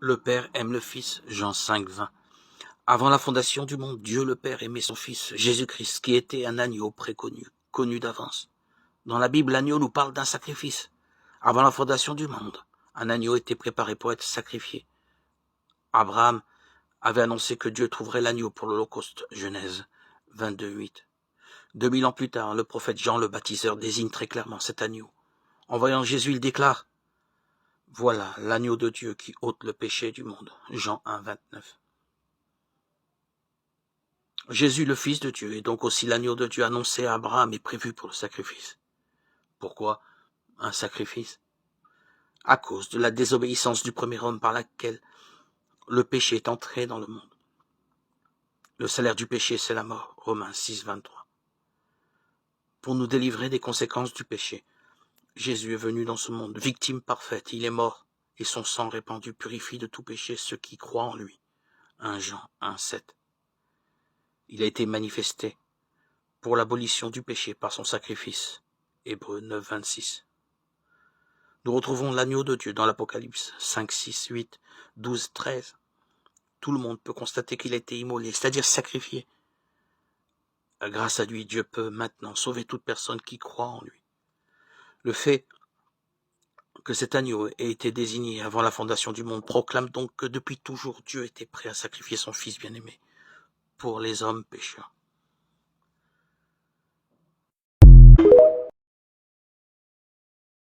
Le Père aime le Fils, Jean 5, 20. Avant la fondation du monde, Dieu le Père aimait son Fils, Jésus-Christ, qui était un agneau préconnu, connu d'avance. Dans la Bible, l'agneau nous parle d'un sacrifice. Avant la fondation du monde, un agneau était préparé pour être sacrifié. Abraham avait annoncé que Dieu trouverait l'agneau pour l'Holocauste, Genèse 22, 8. 2000 ans plus tard, le prophète Jean le baptiseur désigne très clairement cet agneau. En voyant Jésus, il déclare « Voilà l'agneau de Dieu qui ôte le péché du monde » Jean 1, 29. Jésus, le Fils de Dieu, est donc aussi l'agneau de Dieu annoncé à Abraham et prévu pour le sacrifice. Pourquoi un sacrifice? À cause de la désobéissance du premier homme par laquelle le péché est entré dans le monde. Le salaire du péché, c'est la mort. Romains 6, 23. Pour nous délivrer des conséquences du péché, Jésus est venu dans ce monde, victime parfaite, il est mort, et son sang répandu purifie de tout péché ceux qui croient en lui. 1 Jean 1, 7. Il a été manifesté pour l'abolition du péché par son sacrifice. Hébreux 9, 26. Nous retrouvons l'agneau de Dieu dans l'Apocalypse 5, 6, 8, 12, 13. Tout le monde peut constater qu'il a été immolé, c'est-à-dire sacrifié. Grâce à lui, Dieu peut maintenant sauver toute personne qui croit en lui. Le fait que cet agneau ait été désigné avant la fondation du monde proclame donc que depuis toujours Dieu était prêt à sacrifier son Fils bien-aimé pour les hommes pécheurs.